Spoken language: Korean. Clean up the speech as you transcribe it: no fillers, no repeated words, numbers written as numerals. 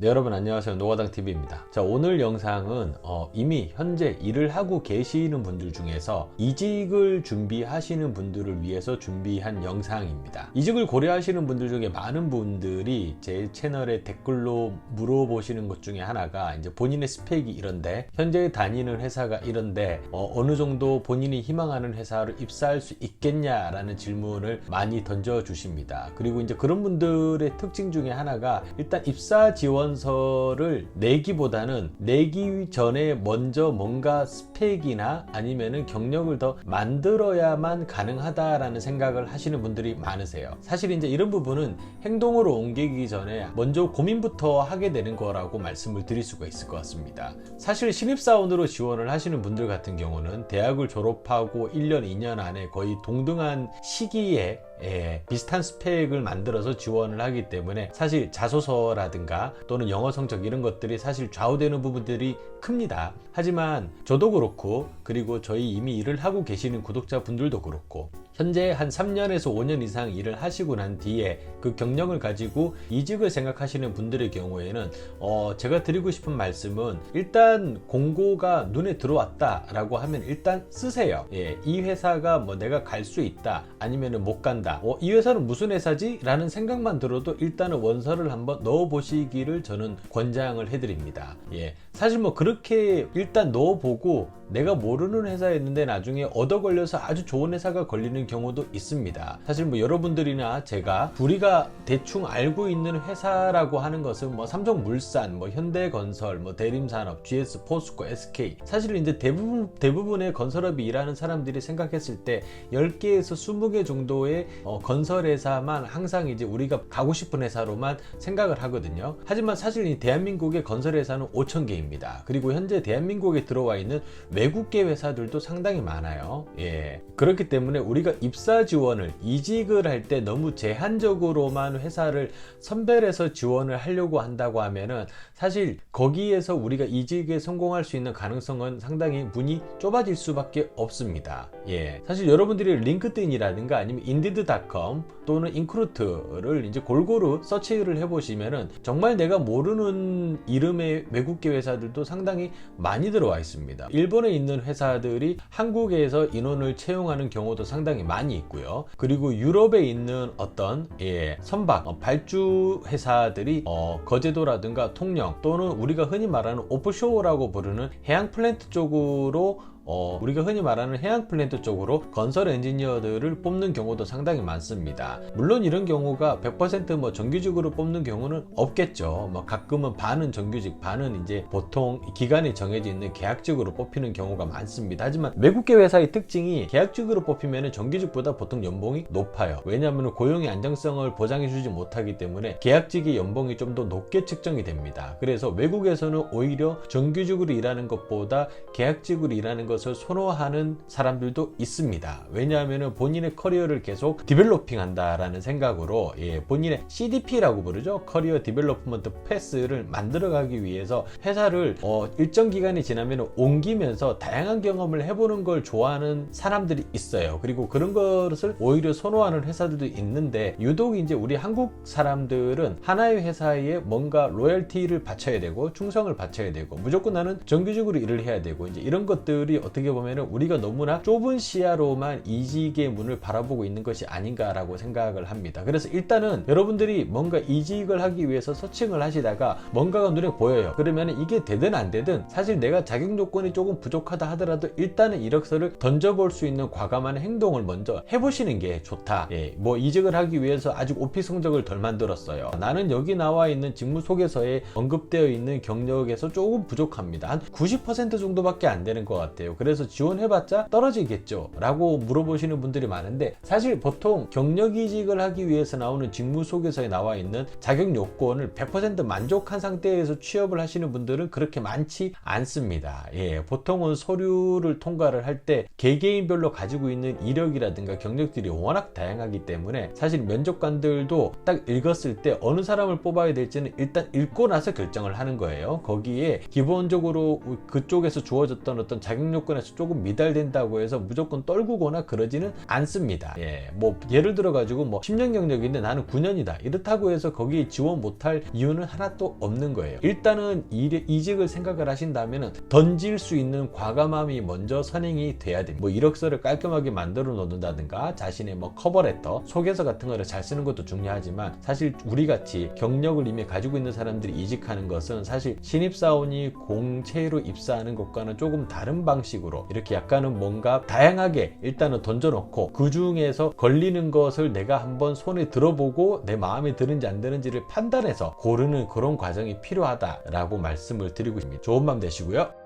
네, 여러분 안녕하세요. 노가당TV입니다. 자, 오늘 영상은 이미 현재 일을 하고 계시는 분들 중에서 이직을 준비하시는 분들을 위해서 준비한 영상입니다. 이직을 고려하시는 분들 중에 많은 분들이 제 채널에 댓글로 물어보시는 것 중에 하나가 이제 본인의 스펙이 이런데, 현재 다니는 회사가 이런데 어느 정도 본인이 희망하는 회사를 입사할 수 있겠냐라는 질문을 많이 던져 주십니다. 그리고 이제 그런 분들의 특징 중에 하나가, 일단 입사 지원서를 내기보다는 내기 전에 먼저 뭔가 스펙이나 아니면은 경력을 더 만들어야만 가능하다라는 생각을 하시는 분들이 많으세요. 사실 이제 이런 부분은 행동으로 옮기기 전에 먼저 고민부터 하게 되는 거라고 말씀을 드릴 수가 있을 것 같습니다. 사실 신입사원으로 지원을 하시는 분들 같은 경우는 대학을 졸업하고 1년, 2년 안에 거의 동등한 시기에 비슷한 스펙을 만들어서 지원을 하기 때문에 사실 자소서라든가 또는 영어 성적 이런 것들이 사실 좌우되는 부분들이 큽니다. 하지만 저도 그렇고, 그리고 저희 이미 일을 하고 계시는 구독자분들도 그렇고, 현재 한 3년에서 5년 이상 일을 하시고 난 뒤에 그 경력을 가지고 이직을 생각하시는 분들의 경우에는 제가 드리고 싶은 말씀은, 일단 공고가 눈에 들어왔다 라고 하면 일단 쓰세요. 이 회사가 뭐 내가 갈 수 있다, 아니면 못 간다, 이 회사는 무슨 회사지? 라는 생각만 들어도 일단은 원서를 한번 넣어 보시기를 저는 권장을 해드립니다. 사실 뭐 그렇게 일단 넣어보고 내가 모르는 회사였는데 나중에 얻어 걸려서 아주 좋은 회사가 걸리는 경우도 있습니다. 사실 뭐 여러분들이나 제가 우리가 대충 알고 있는 회사라고 하는 것은 뭐 삼성물산, 뭐 현대건설, 뭐 대림산업, GS, 포스코, SK, 사실 이제 대부분의 건설업이 일하는 사람들이 생각했을 때 10개에서 20개 정도의 건설회사만 항상 이제 우리가 가고 싶은 회사로만 생각을 하거든요. 하지만 사실 이 대한민국의 건설회사는 5,000개입니다. 그리고 현재 대한민국에 들어와 있는 외국계 회사들도 상당히 많아요. 그렇기 때문에 우리가 입사 지원을, 이직을 할 때 너무 제한적으로만 회사를 선별해서 지원을 하려고 한다고 하면은 사실 거기에서 우리가 이직에 성공할 수 있는 가능성은 상당히 문이 좁아질 수밖에 없습니다. 사실 여러분들이 링크드인이라든가 아니면 인디드닷컴 또는 인크루트를 이제 골고루 서치를 해보시면은 정말 내가 모르는 이름의 외국계 회사들도 상당히 많이 들어와 있습니다. 일본에 있는 회사들이 한국에서 인원을 채용하는 경우도 상당히 많이 있고요. 그리고 유럽에 있는 어떤 선박, 발주 회사들이 거제도라든가 통영, 또는 우리가 흔히 말하는 오프쇼어라고 부르는 해양 플랜트 쪽으로 우리가 흔히 말하는 해양 플랜트 쪽으로 건설 엔지니어들을 뽑는 경우도 상당히 많습니다. 물론 이런 경우가 100% 뭐 정규직으로 뽑는 경우는 없겠죠. 뭐 가끔은 반은 정규직, 반은 이제 보통 기간이 정해져 있는 계약직으로 뽑히는 경우가 많습니다. 하지만 외국계 회사의 특징이, 계약직으로 뽑히면 정규직보다 보통 연봉이 높아요. 왜냐하면 고용의 안정성을 보장해주지 못하기 때문에 계약직의 연봉이 좀 더 높게 측정이 됩니다. 그래서 외국에서는 오히려 정규직으로 일하는 것보다 계약직으로 일하는 것을 선호하는 사람들도 있습니다. 왜냐하면 본인의 커리어를 계속 디벨로핑 한다라는 생각으로 본인의 CDP라고 부르죠. 커리어 디벨롭먼트 패스를 만들어가기 위해서 회사를 일정 기간이 지나면 옮기면서 다양한 경험을 해보는 걸 좋아하는 사람들이 있어요. 그리고 그런 것을 오히려 선호하는 회사들도 있는데, 유독 이제 우리 한국 사람들은 하나의 회사에 뭔가 로열티를 바쳐야 되고 충성을 바쳐야 되고 무조건 나는 정규직으로 일을 해야 되고, 이제 이런 것들이 어떻게 보면 우리가 너무나 좁은 시야로만 이직의 문을 바라보고 있는 것이 아닌가라고 생각을 합니다. 그래서 일단은 여러분들이 뭔가 이직을 하기 위해서 서칭을 하시다가 뭔가가 눈에 보여요. 그러면 이게 되든 안 되든 사실 내가 자격 요건이 조금 부족하다 하더라도 일단은 이력서를 던져볼 수 있는 과감한 행동을 먼저 해보시는 게 좋다. 뭐 이직을 하기 위해서 아직 오피 성적을 덜 만들었어요. 나는 여기 나와 있는 직무 소개서에 언급되어 있는 경력에서 조금 부족합니다. 한 90% 정도밖에 안 되는 것 같아요. 그래서 지원해봤자 떨어지겠죠 라고 물어보시는 분들이 많은데, 사실 보통 경력 이직을 하기 위해서 나오는 직무 소개서에 나와 있는 자격 요건을 100% 만족한 상태에서 취업을 하시는 분들은 그렇게 많지 않습니다. 보통은 서류를 통과를 할 때 개개인별로 가지고 있는 이력이라든가 경력들이 워낙 다양하기 때문에 사실 면접관들도 딱 읽었을 때 어느 사람을 뽑아야 될지는 일단 읽고 나서 결정을 하는 거예요. 거기에 기본적으로 그쪽에서 주어졌던 어떤 자격 요건에서 조금 미달된다고 해서 무조건 떨구거나 그러지는 않습니다. 뭐 예를 들어 가지고 뭐 10년 경력인데 나는 9년이다 이렇다고 해서 거기에 지원 못할 이유는 하나도 없는 거예요. 일단은 이직을 생각을 하신다면 던질 수 있는 과감함이 먼저 선행이 돼야 됩니다. 뭐 이력서를 깔끔하게 만들어 놓는다든가 자신의 뭐 커버레터, 소개서 같은 거를 잘 쓰는 것도 중요하지만 사실 우리같이 경력을 이미 가지고 있는 사람들이 이직하는 것은 사실 신입사원이 공채로 입사하는 것과는 조금 다른 방식으로 이렇게 약간은 뭔가 다양하게 일단은 던져놓고 그 중에서 걸리는 것을 내가 한번 손에 들어보고 내 마음에 드는지 안 드는지를 판단해서 고르는 그런 과정이 필요하다라고 말씀을 드리고 있습니다. 좋은 밤 되시고요.